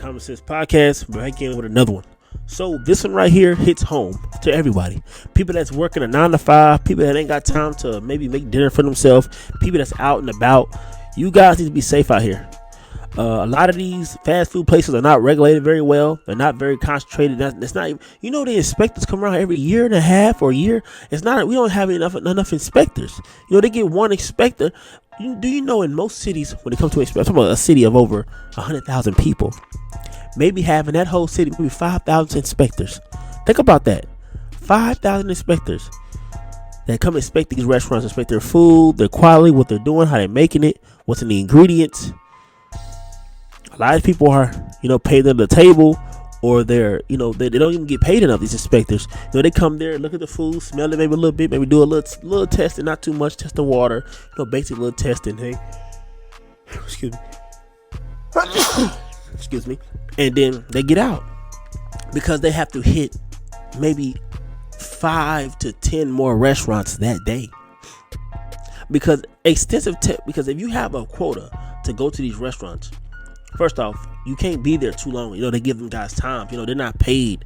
Common Sense Podcast. We're back again with another one. So this one right here hits home to everybody. People that's working a 9 to 5, people that ain't got time to maybe make dinner for themselves, people that's out and about. You guys need to be safe out here. A lot of these fast food places are not regulated very well. They're not very concentrated. It's not even, the inspectors come around every year and a half or a year. It's not, we don't have enough inspectors. They get one inspector. Do you know in most cities, when it comes to inspectors, I'm talking about a city of over 100,000 people, maybe having that whole city, maybe 5,000 inspectors. Think about that. 5,000 inspectors that come inspect these restaurants, inspect their food, their quality, what they're doing, how they're making it, what's in the ingredients. A lot of people are, paid under the table, or they don't even get paid enough. These inspectors, they come there, look at the food, smell it maybe a little bit, maybe do a little testing, not too much, test the water, basic little testing. Hey, excuse me, excuse me, and then they get out because they have to hit maybe 5 to 10 more restaurants that day. Because because if you have a quota to go to these restaurants, first off, you can't be there too long. They give them guys time. They're not paid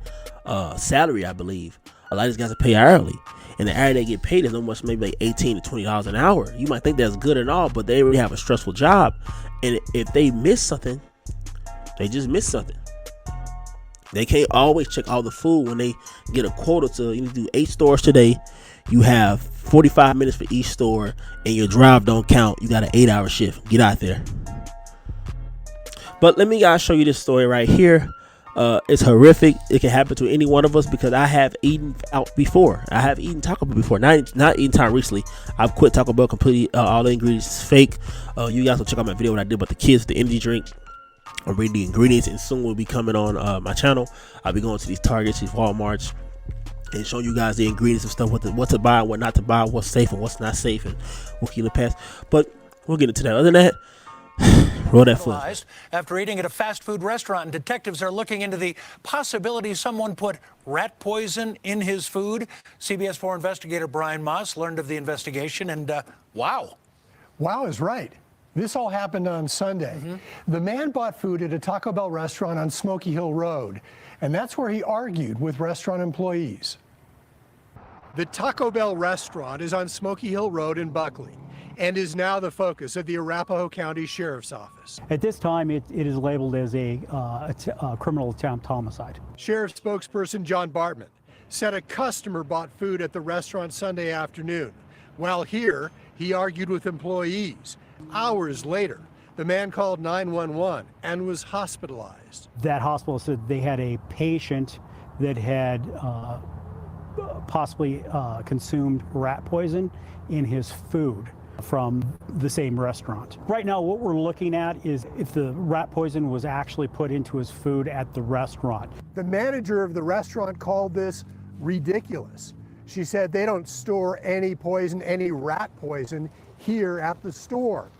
salary, I believe. A lot of these guys are paid hourly. And the hour they get paid is almost maybe like $18 to $20 an hour. You might think that's good and all, but they really have a stressful job. And if they miss something, they just miss something. They can't always check all the food when they get a quota to do 8 stores today. You have 45 minutes for each store, and your drive don't count. You got an 8-hour shift. Get out there. But let me guys show you this story right here. It's horrific. It can happen to any one of us because I have eaten out before. I have eaten Taco Bell before. Not eating time recently. I've quit Taco Bell completely. All the ingredients is fake. You guys will check out my video what I did about the kids, the energy drink. I'm reading the ingredients, and soon will be coming on my channel. I'll be going to these Targets, these Walmarts, and showing you guys the ingredients and stuff, what to buy, what not to buy, what's safe and what's not safe, and what can you pass. But we'll get into that. Other than that, roll that foot. After eating at a fast food restaurant, detectives are looking into the possibility someone put rat poison in his food. CBS 4 investigator Brian Moss learned of the investigation, and wow. Wow is right. This all happened on Sunday. The man bought food at a Taco Bell restaurant on Smoky Hill Road, and that's where he argued with restaurant employees. The Taco Bell restaurant is on Smoky Hill Road in Buckley and is now the focus of the Arapahoe County Sheriff's Office. At this time, it is labeled as a criminal attempt homicide. Sheriff spokesperson John Bartman said a customer bought food at the restaurant Sunday afternoon. While here, he argued with employees. Hours later, the man called 911 and was hospitalized. That hospital said they had a patient that had possibly consumed rat poison in his food from the same restaurant. Right now, what we're looking at is if the rat poison was actually put into his food at the restaurant. The manager of the restaurant called this ridiculous. She said they don't store any poison, any rat poison, here at the store.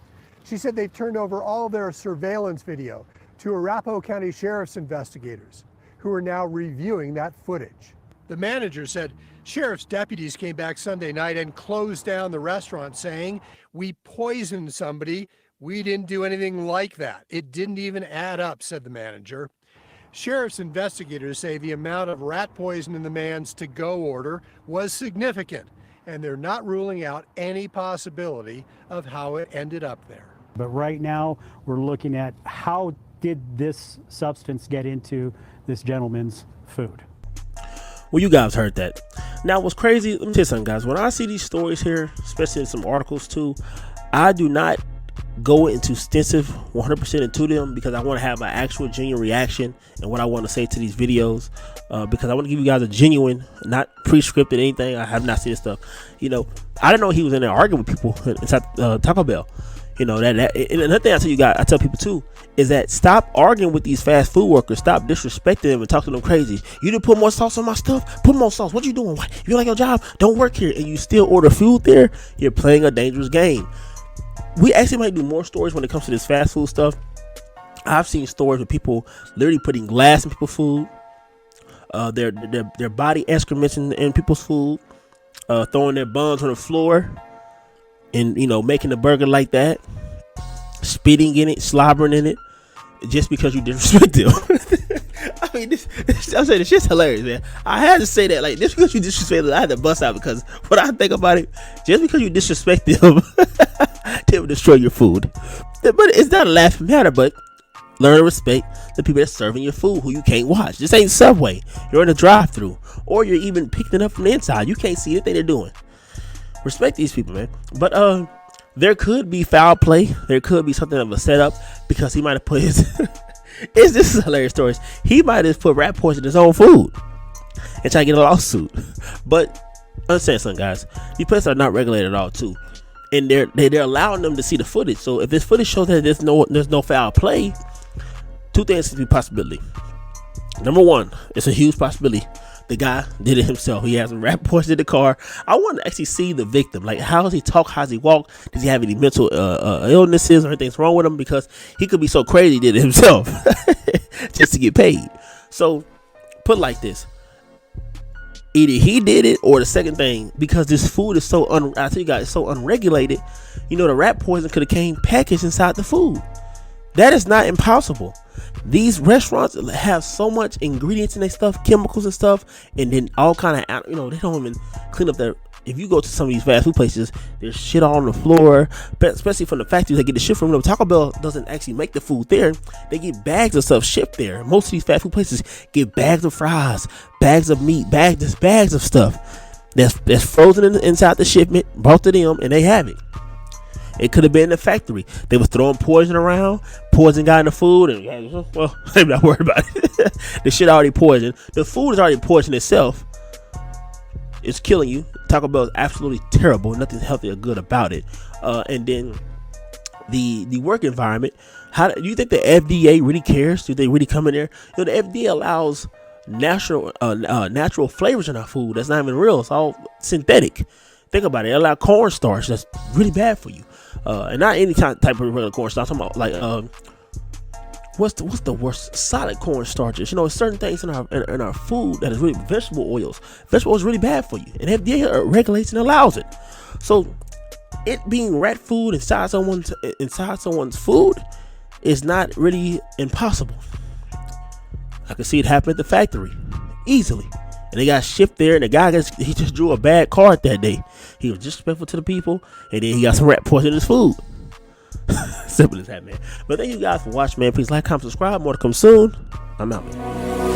She said they've turned over all their surveillance video to Arapahoe County Sheriff's investigators, who are now reviewing that footage. The manager said sheriff's deputies came back Sunday night and closed down the restaurant, saying, "We poisoned somebody. We didn't do anything like that. It didn't even add up," said the manager. Sheriff's investigators say the amount of rat poison in the man's to-go order was significant, and they're not ruling out any possibility of how it ended up there. But right now, we're looking at how did this substance get into this gentleman's food. Well, you guys heard that. Now, what's crazy, let me tell you something, guys. When I see these stories here, especially in some articles too, I do not go into extensive 100% into them because I want to have an actual genuine reaction and what I want to say to these videos, because I want to give you guys a genuine, not pre-scripted anything. I have not seen this stuff. I didn't know he was in there arguing with people inside Taco Bell. And another thing I tell people too, is that stop arguing with these fast food workers. Stop disrespecting them and talking to them crazy. You didn't put more sauce on my stuff? Put more sauce. What you doing? If you like your job, don't work here. And you still order food there, you're playing a dangerous game. We actually might do more stories when it comes to this fast food stuff. I've seen stories with people literally putting glass in people's food, their body excrements in people's food, throwing their buns on the floor, and making the burger like that, spitting in it, slobbering in it. just because you disrespect them. I mean, I'm saying it's just hilarious, man. I had to say that, like, just because you disrespect them, I had to bust out, because when I think about it, just because you disrespect them, they will destroy your food. But it's not a laughing matter, but learn to respect the people that's serving your food who you can't watch. This ain't Subway. You're in a drive-thru, or you're even picking it up from the inside. You can't see anything they're doing. Respect these people, man. But there could be foul play. There could be something of a setup, because he might have put his this is a hilarious story. He might have put rat poison in his own food and try to get a lawsuit. But understand something, guys. These places are not regulated at all, too. And they're allowing them to see the footage. So if this footage shows that there's no foul play, two things could be a possibility. Number one, it's a huge possibility the guy did it himself. He has some rat poison in the car. I want to actually see the victim. Like, how does he talk? How does he walk? Does he have any mental illnesses or anything's wrong with him? Because he could be so crazy he did it himself just to get paid. So put it like this. Either he did it, or the second thing, because this food is so I tell you guys, it's so unregulated. You know, the rat poison could have came packaged inside the food. That is not impossible. These restaurants have so much ingredients in their stuff, chemicals and stuff, and then all kind of, you know, they don't even clean up their. If you go to some of these fast food places, there's shit all on the floor, especially from the factories they get the shit from. Taco Bell doesn't actually make the food there. They get bags of stuff shipped there. Most of these fast food places get bags of fries, bags of meat, bags of stuff that's frozen inside the shipment, brought to them, and they have it. It could have been in the factory. They was throwing poison around. Poison got in the food, and well, I'm not worried about it. The shit already poisoned. The food is already poisoned itself. It's killing you. Taco Bell is absolutely terrible. Nothing healthy or good about it. And then the work environment. How do you think the FDA really cares? Do they really come in there? You know, the FDA allows natural flavors in our food that's not even real. It's all synthetic. Think about it. It allows cornstarch that's really bad for you. And not any type of regular cornstarch. I'm talking about like what's the worst? Solid cornstarches. You know, certain things in our food that is really vegetable oils. Vegetable oil is really bad for you, and FDA regulates and allows it. So it being rat food inside someone's food is not really impossible. I can see it happen at the factory easily. And they got shipped there, and the guy he just drew a bad card that day. He was disrespectful to the people, and then he got some rat poison in his food. Simple as that, man. But thank you guys for watching, man. Please like, comment, subscribe. More to come soon. I'm out, man.